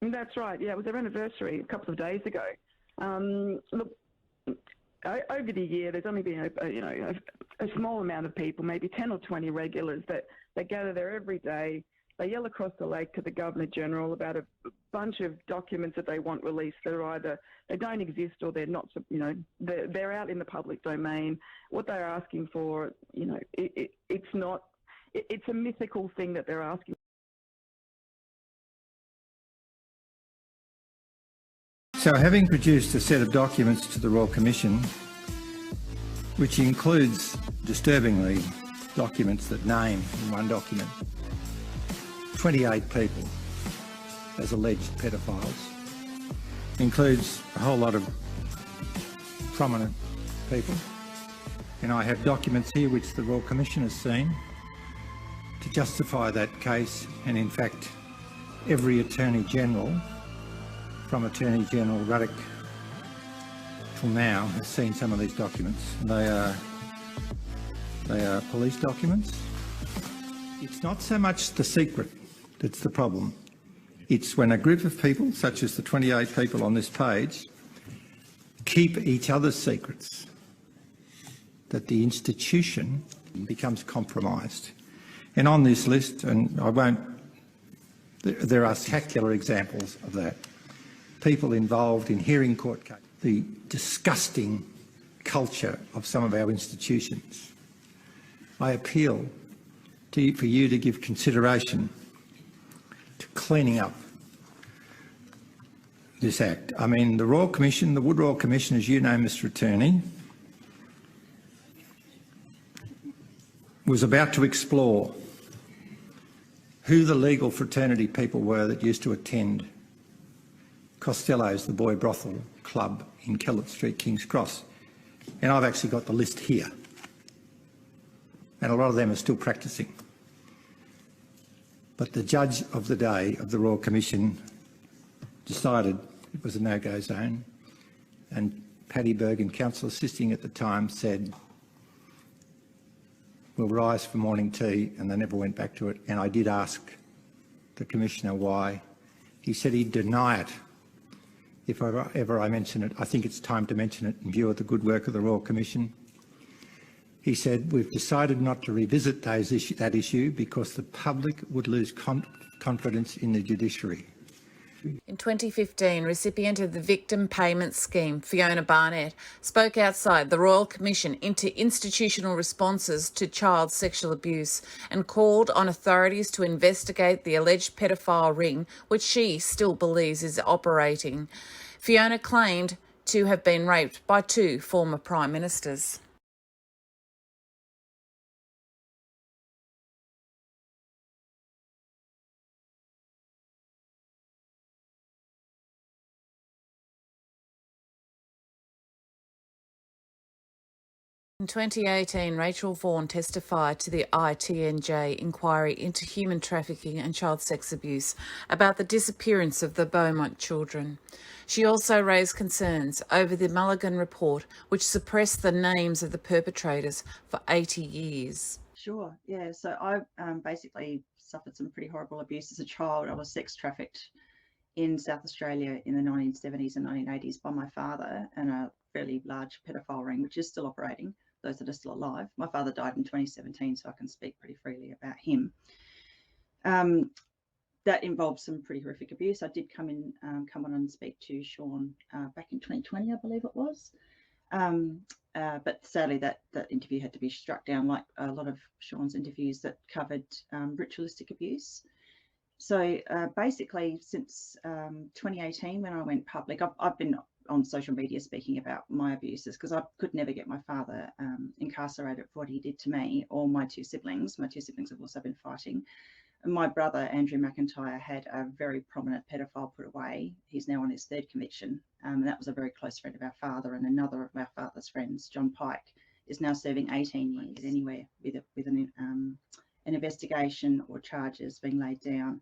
That's right. Yeah, it was their anniversary a couple of days ago. Look, over the year, there's only been a small amount of people, maybe 10 or 20 regulars that gather there every day. They yell across the lake to the Governor General about a bunch of documents that they want released that are either they don't exist or they're not, they're out in the public domain. What they're asking for, it's not. It's a mythical thing that they're asking. So, having produced a set of documents to the Royal Commission, which includes, disturbingly, documents that name in one document 28 people as alleged pedophiles, includes a whole lot of prominent people, and I have documents here which the Royal Commission has seen to justify that case, and in fact every Attorney General from Attorney General Ruddock till now has seen some of these documents. They are police documents. It's not so much the secret that's the problem. It's when a group of people, such as the 28 people on this page, keep each other's secrets, that the institution becomes compromised. And on this list, and I won't, there are spectacular examples of that. People involved in hearing court cases, the disgusting culture of some of our institutions. I appeal for you to give consideration to cleaning up this act. I mean, the Royal Commission, the Wood Royal Commission, as you know, Mr. Attorney, was about to explore who the legal fraternity people were that used to attend Costello's, the boy brothel club in Kellett Street, King's Cross. And I've actually got the list here. And a lot of them are still practising. But the judge of the day of the Royal Commission decided it was a no-go zone, and Paddy Bergen, counsel assisting at the time, said, we'll rise for morning tea, and they never went back to it. And I did ask the Commissioner why. He said he'd deny it if ever I mention it. I think it's time to mention it in view of the good work of the Royal Commission. He said, we've decided not to revisit that issue because the public would lose confidence in the judiciary. In 2015, recipient of the Victim Payment Scheme, Fiona Barnett, spoke outside the Royal Commission into institutional responses to child sexual abuse and called on authorities to investigate the alleged pedophile ring, which she still believes is operating. Fiona claimed to have been raped by 2 former Prime Ministers. In 2018, Rachel Vaughan testified to the ITNJ inquiry into human trafficking and child sex abuse about the disappearance of the Beaumont children. She also raised concerns over the Mulligan report, which suppressed the names of the perpetrators for 80 years. Sure, yeah. So I basically suffered some pretty horrible abuse as a child. I was sex trafficked in South Australia in the 1970s and 1980s by my father and a fairly large pedophile ring, which is still operating. Those that are still alive. My father died in 2017, so I can speak pretty freely about him. That involved some pretty horrific abuse. I did come on and speak to Sean back in 2020, I believe it was. But sadly, that interview had to be struck down, like a lot of Sean's interviews that covered ritualistic abuse. So basically, since 2018, when I went public, I've been on social media speaking about my abuses because I could never get my father incarcerated for what he did to me or my 2 siblings. My 2 siblings have also been fighting. And my brother, Andrew McIntyre, had a very prominent pedophile put away. He's now on his 3rd conviction. And that was a very close friend of our father, and another of our father's friends, John Pike, is now serving 18 years anywhere with an investigation or charges being laid down.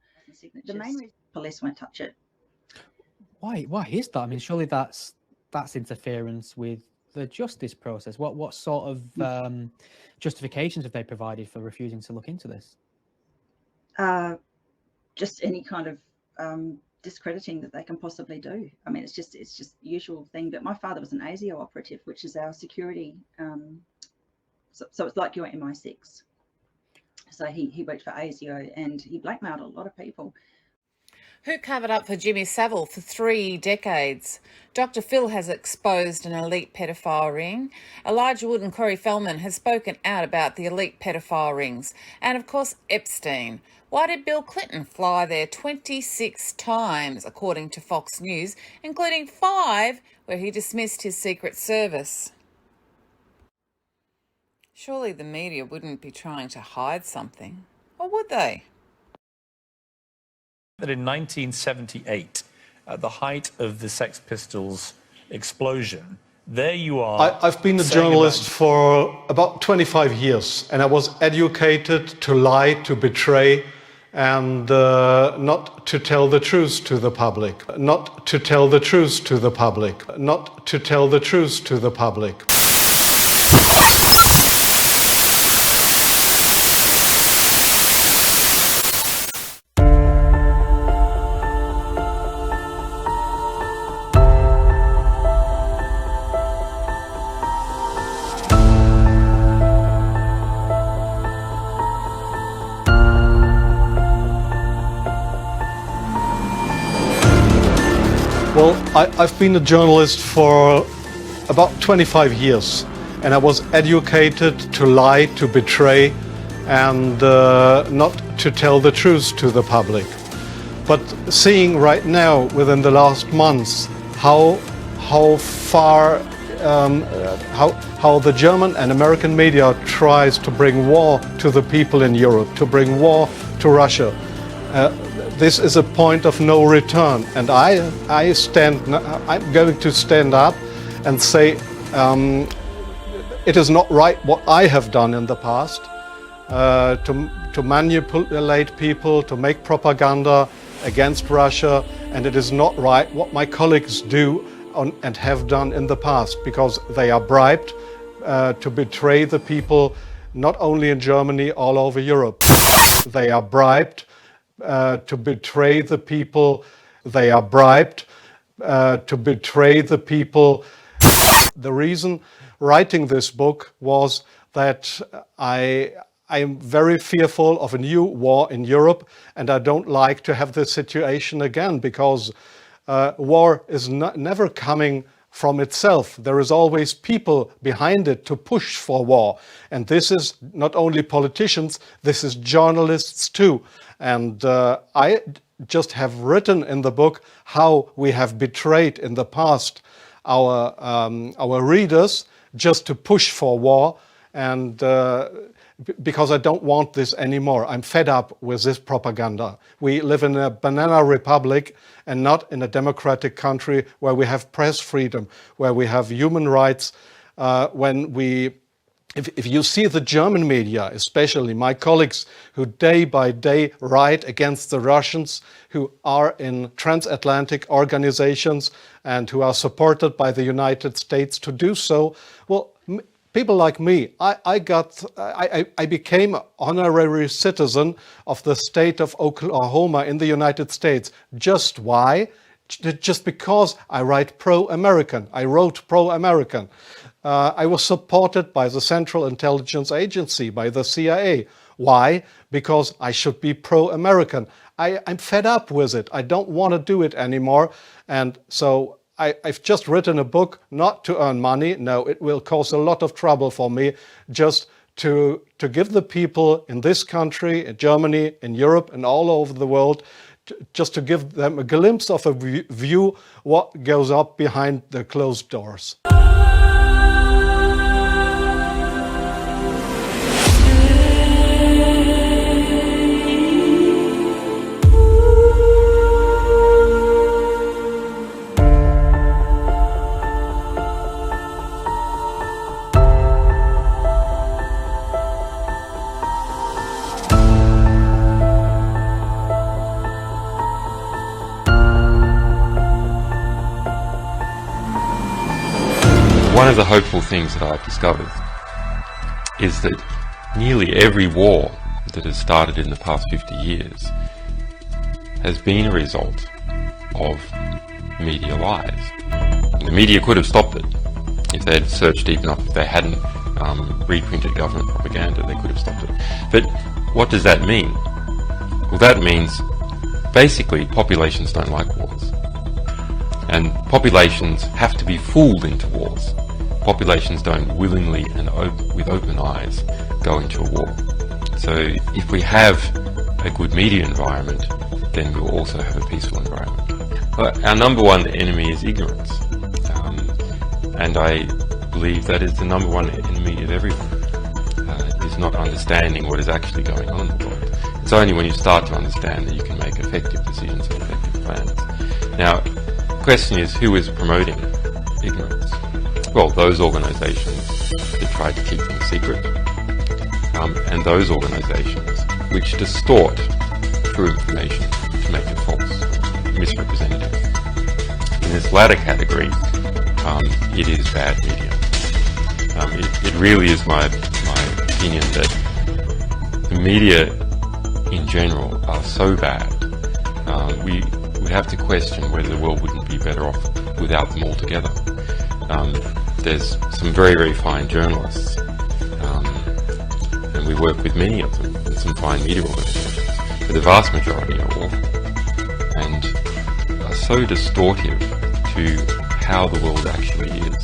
The main reason police won't touch it. Why is that? I mean, surely that's interference with the justice process. What sort of justifications have they provided for refusing to look into this? Just any kind of discrediting that they can possibly do. I mean, it's just usual thing. But my father was an ASIO operative, which is our security. So it's like your MI6. So he worked for ASIO, and he blackmailed a lot of people. Who covered up for Jimmy Savile for 3 decades? Dr. Phil has exposed an elite pedophile ring. Elijah Wood and Corey Feldman has spoken out about the elite pedophile rings. And of course, Epstein. Why did Bill Clinton fly there 26 times, according to Fox News, including 5 where he dismissed his Secret Service? Surely the media wouldn't be trying to hide something, or would they? That in 1978, at the height of the Sex Pistols explosion, there you are. I've been a journalist for about 25 years, and I was educated to lie, to betray, and not to tell the truth to the public. Not to tell the truth to the public. Not to tell the truth to the public. Well, I've been a journalist for about 25 years, and I was educated to lie, to betray, and not to tell the truth to the public. But seeing right now, within the last months, how far, how the German and American media tries to bring war to the people in Europe, to bring war to Russia. This is a point of no return, and I'm going to stand up and say it is not right what I have done in the past, to manipulate people, to make propaganda against Russia, and it is not right what my colleagues do and have done in the past, because they are bribed to betray the people, not only in Germany, all over Europe. They are bribed to betray the people. They are bribed to betray the people. The reason writing this book was that I am very fearful of a new war in Europe, and I don't like to have this situation again, because war is never coming from itself. There is always people behind it to push for war. And this is not only politicians, this is journalists too. And I just have written in the book how we have betrayed in the past our readers just to push for war, and because I don't want this anymore. I'm fed up with this propaganda. We live in a banana republic and not in a democratic country where we have press freedom, where we have human rights. If you see the German media, especially my colleagues who day by day write against the Russians, who are in transatlantic organizations and who are supported by the United States to do so, well, people like me, I became an honorary citizen of the state of Oklahoma in the United States. Just why? Just because I write pro-American. I wrote pro-American. I was supported by the Central Intelligence Agency, by the CIA. Why? Because I should be pro-American. I'm fed up with it. I don't want to do it anymore. And so I've just written a book not to earn money. No, it will cause a lot of trouble for me, just to give the people in this country, in Germany, in Europe, and all over the world, just to give them a glimpse of a view what goes up behind the closed doors. One of the hopeful things that I've discovered is that nearly every war that has started in the past 50 years has been a result of media lies. The media could have stopped it. If they had searched deep enough, if they hadn't reprinted government propaganda, they could have stopped it. But what does that mean? Well, that means basically populations don't like wars. And populations have to be fooled into wars. Populations don't willingly and with open eyes go into a war. So if we have a good media environment, then we'll also have a peaceful environment. Our number one enemy is ignorance. And I believe that is the number one enemy of everyone, is not understanding what is actually going on in the world. It's only when you start to understand that you can make effective decisions and effective plans. Now, the question is, who is promoting ignorance? Well, those organisations that try to keep things secret, and those organisations which distort true information to make it false, misrepresentative. In this latter category, it is bad media. It really is my opinion that the media in general are so bad, we would have to question whether the world wouldn't be better off without them altogether. There's some very, very fine journalists, and we work with many of them, and some fine media organisations, but the vast majority are awful and are so distortive to how the world actually is.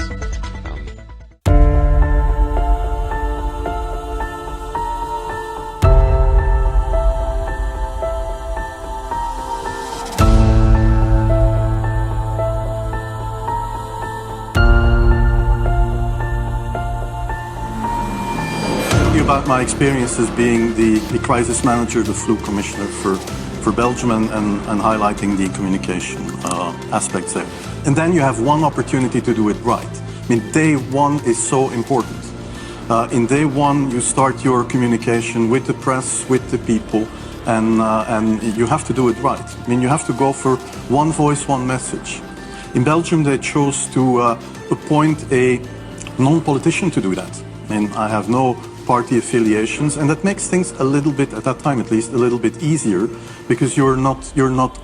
About my experiences being the crisis manager, the flu commissioner for Belgium, and highlighting the communication aspects there. And then you have one opportunity to do it right. I mean, day one is so important. In day one, you start your communication with the press, with the people, and you have to do it right. I mean, you have to go for one voice, one message. In Belgium, they chose to appoint a non-politician to do that. I mean, I have no party affiliations, and that makes things a little bit, at that time at least, a little bit easier, because you're not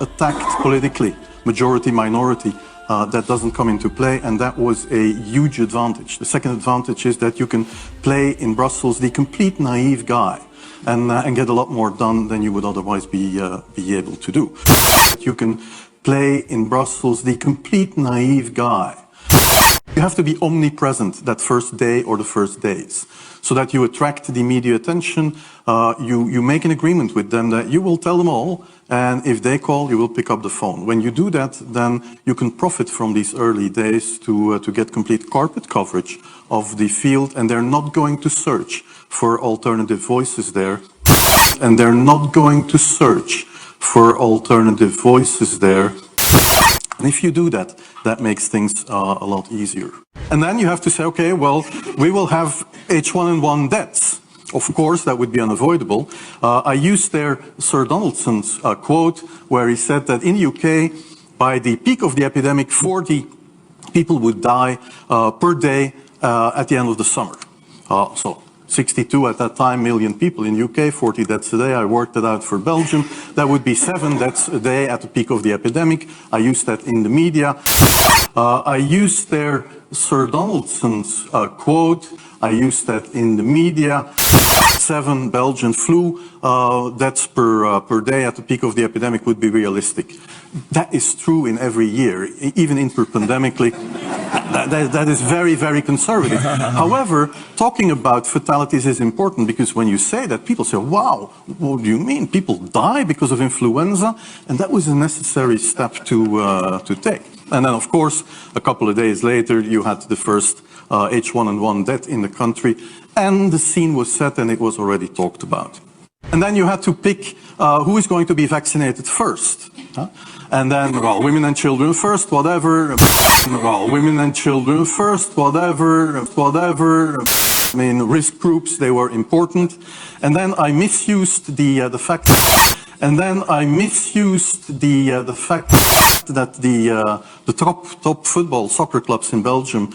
attacked politically, majority, minority. That doesn't come into play, and that was a huge advantage. The second advantage is that you can play in Brussels the complete naive guy and get a lot more done than you would otherwise be able to do. You can play in Brussels the complete naive guy. You have to be omnipresent that first day or the first days, so that you attract the media attention. You make an agreement with them that you will tell them all, and if they call, you will pick up the phone. When you do that, then you can profit from these early days to get complete corporate coverage of the field, and they're not going to search for alternative voices there. And they're not going to search for alternative voices there. And if you do that, that makes things a lot easier. And then you have to say, okay, well, we will have H1N1 deaths. Of course, that would be unavoidable. I used there Sir Donaldson's quote, where he said that in the UK, by the peak of the epidemic, 40 people would die per day at the end of the summer. So 62 at that time million people in UK, 40 deaths a day. I worked it out for Belgium. That would be 7 deaths a day at the peak of the epidemic. I used that in the media. I used there Sir Donaldson's quote. I used that in the media. 7 Belgian flu deaths per day at the peak of the epidemic would be realistic. That is true in every year, even interpandemically. That is very, very conservative. However, talking about fatalities is important, because when you say that, people say, wow, what do you mean? People die because of influenza? And that was a necessary step to take. And then, of course, a couple of days later, you had the first H1N1 death in the country, and the scene was set and it was already talked about. And then you had to pick who is going to be vaccinated first. And then, well, women and children first, whatever. Well, women and children first, whatever. I mean, risk groups, they were important. And then I misused the fact. And then I misused the fact that the top football soccer clubs in Belgium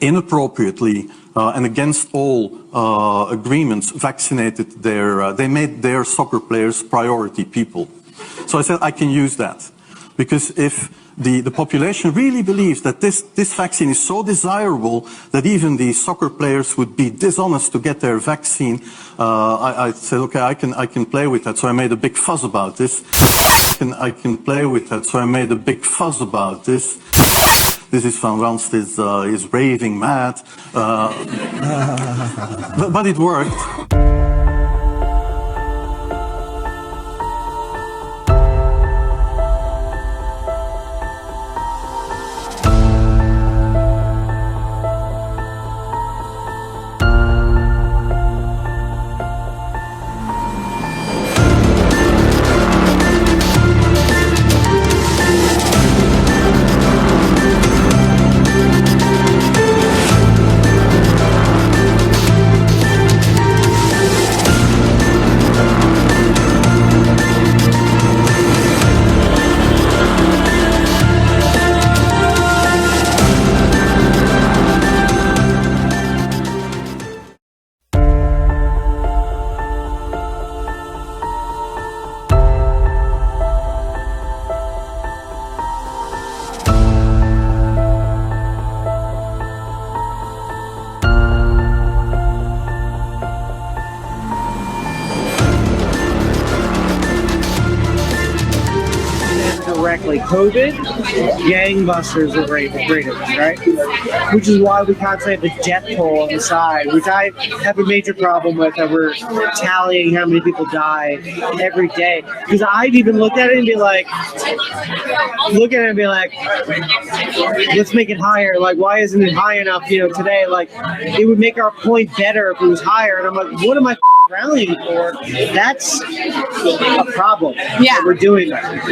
inappropriately and against all agreements vaccinated they made their soccer players priority people. So I said, I can use that. Because if the population really believes that this vaccine is so desirable that even the soccer players would be dishonest to get their vaccine, I said, okay, I can play with that. So I made a big fuss about this. I can play with that. So I made a big fuss about this. This is Van Ranst is raving mad, but it worked. COVID, gangbusters are greater, right? Which is why we constantly have the death toll on the side, which I have a major problem with, that we're tallying how many people die every day. Because I'd even look at it and be like, let's make it higher. Like, why isn't it high enough, today? Like, it would make our point better if it was higher. And I'm like, what am I rallying for? That's a problem. Yeah. We're doing that,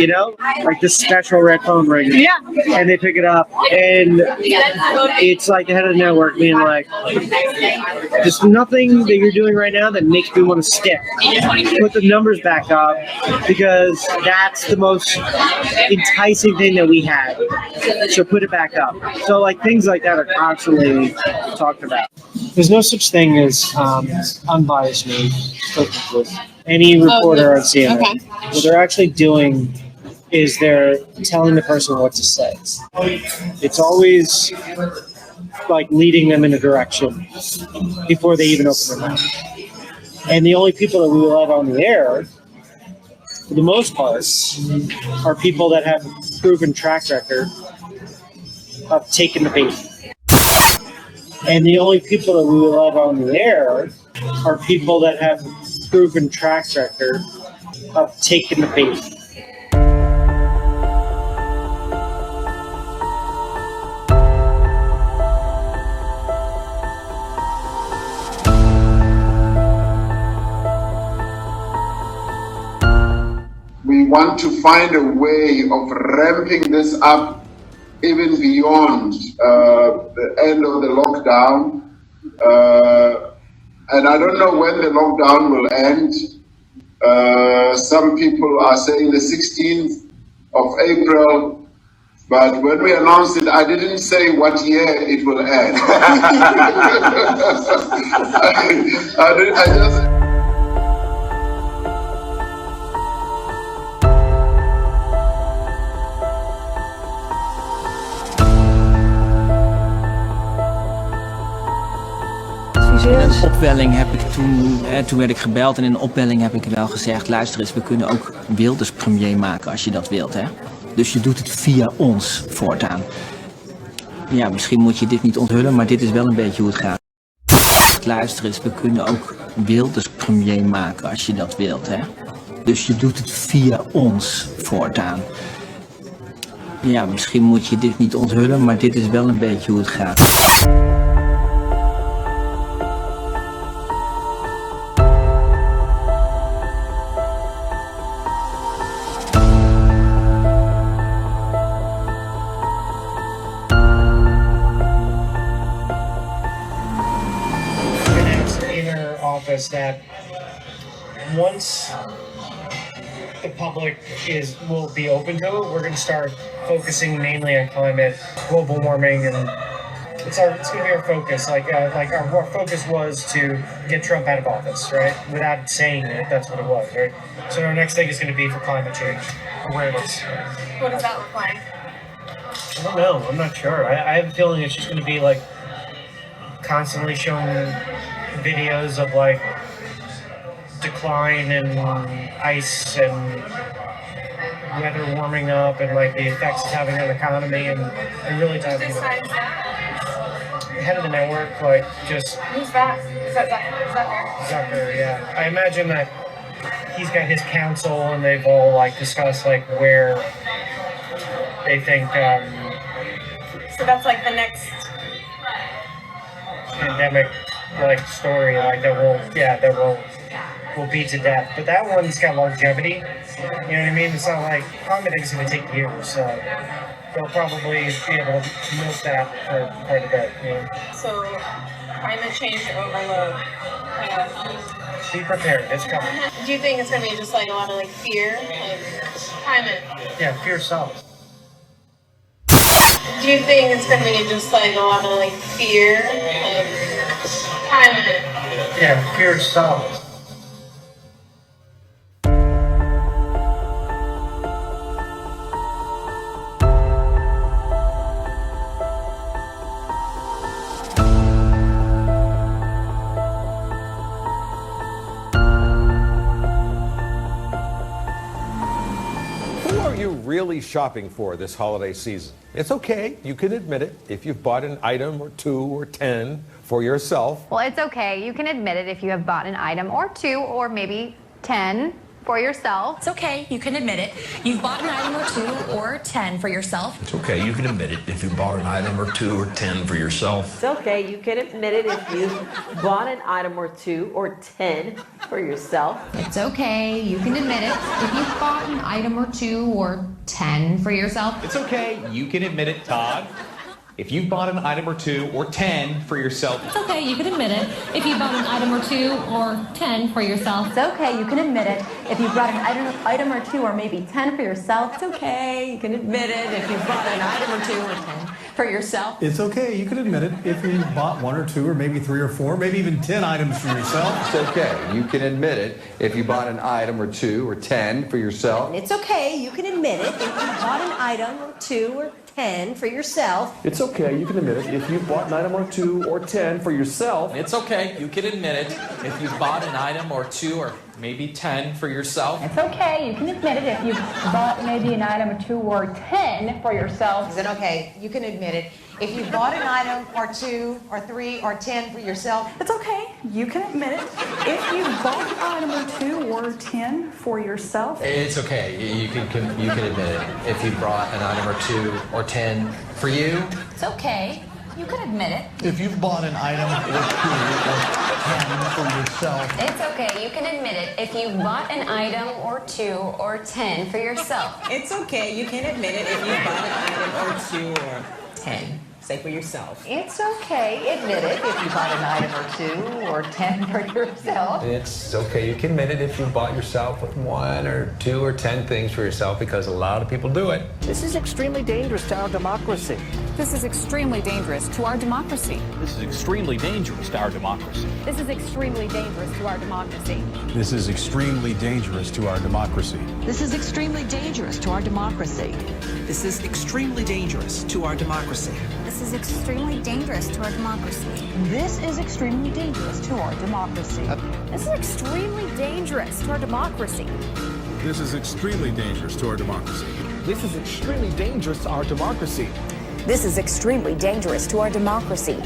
like this special red phone ring. Yeah. And they pick it up, and it's like the head of the network being like, there's nothing that you're doing right now that makes me want to stick. Put the numbers back up, because that's the most enticing thing that we had. So put it back up. So like things like that are constantly talked about. There's no such thing as unbiased news. With any reporter on CNN. Okay. What they're actually doing is they're telling the person what to say. It's always like leading them in a direction before they even open their mouth. And the only people that we will have on the air, for the most part, are people that have a proven track record of taking the bait. And the only people that we will have on the air are people that have a proven track record of taking the bait. We want to find a way of ramping this up even beyond the end of the lockdown. And I don't know when the lockdown will end. Some people are saying the 16th of April, but when we announced it, I didn't say what year it will end. I just... Een opwelling heb ik toen werd ik gebeld en in een opwelling heb ik wel gezegd, luister eens, we kunnen ook Wilders premier maken als je dat wilt, hè. Dus je doet het via ons voortaan. Ja, misschien moet je dit niet onthullen, maar dit is wel een beetje hoe het gaat. Luister eens, we kunnen ook Wilders premier maken als je dat wilt, hè. Dus je doet het via ons voortaan. Ja, misschien moet je dit niet onthullen, maar dit is wel een beetje hoe het gaat. That once the public will be open to it, we're going to start focusing mainly on climate, global warming, and It's going to be our focus. Like our focus was to get Trump out of office, right? Without saying it, that's what it was, right? So our next thing is going to be for climate change awareness. What does that look like? I don't know. I'm not sure. I have a feeling it's just going to be like constantly showing videos of like decline in ice and weather warming up and like the effects it's having on the economy and really diving into it. Head of the network, like just. Who's that? Is that Zucker? Zucker, yeah. I imagine that he's got his council and they've all like discussed like where they think. So that's like the next pandemic like story like that will be to death. But that one's got longevity. You know what I mean? It's not like climate is going to take years. So they'll probably be able to milk that for quite a bit. You know? So climate change overload. Be prepared. It's coming. Do you think it's going to be just like a lot of like fear, like climate? Yeah, fear sells. Do you think it's going to be just like a lot of like fear, like climate? Yeah, fear sells. Really shopping for this holiday season. It's okay, you can admit it, if you've bought an item or 2 or 10 for yourself. Well, it's okay, you can admit it if you have bought an item or 2 or maybe 10 for yourself. It's okay, you can admit it. You've bought an item or 2 or 10 for yourself. It's okay, you can admit it if you bought an item or 2 or 10 for yourself. It's okay, you can admit it if you bought an item or 2 or 10 for yourself. It's okay, you can admit it if you've bought an item or 2 or 10 for yourself. It's okay, you can admit it, Todd. If you've bought an item or 2 or 10 for yourself. It's okay, you can admit it. If you bought an item or 2 or 10 for yourself. It's okay, you can admit it. If you bought an item or 2 or maybe 10 for yourself. It's okay, you can admit it. If you bought an item or 2 or 10 for yourself. It's okay, you can admit it. If you bought 1 or 2 or maybe 3 or 4, maybe even 10 items for yourself. It's okay, you can admit it. If you bought an item or 2 or 10 for yourself. It's okay, you can admit it. If you bought an item or 2 or 10 for yourself. It's okay, you can admit it, if you bought an item or 2 or 10 for yourself. It's okay, you can admit it. If you bought an item or 2 or maybe 10 for yourself. It's okay, you can admit it if you bought maybe an item or 2 or 10 for yourself. Is it okay? You can admit it. If you bought an item or 2 or 3 or 10 for yourself. It's okay, you can admit it. If you bought an item or 2 or 10 for yourself. It's okay, you can admit it. If you brought an item or 2 or 10 for you. It's okay, you can admit it. If you've bought an item or 2 or 10 for yourself. It's okay, you can admit it if you bought an item or 2 or 10 for yourself. It's okay, you can admit it if you bought an item or 2 or 10. Say for yourself. It's okay, admit it if you bought an item or 2 or 10 for yourself. It's okay, you can admit it if you bought yourself 1 or 2 or 10 things for yourself, because a lot of people do it. This is extremely dangerous to our democracy. This is extremely dangerous to our democracy. This is extremely dangerous to our democracy. This is extremely dangerous to our democracy. This is extremely dangerous to our democracy. This is extremely dangerous to our democracy. This is extremely dangerous to our democracy. This is extremely dangerous to our democracy. This is extremely dangerous to our democracy. This is extremely dangerous to our democracy. This is extremely dangerous to our democracy. This is extremely dangerous to our democracy. This is extremely dangerous to our democracy.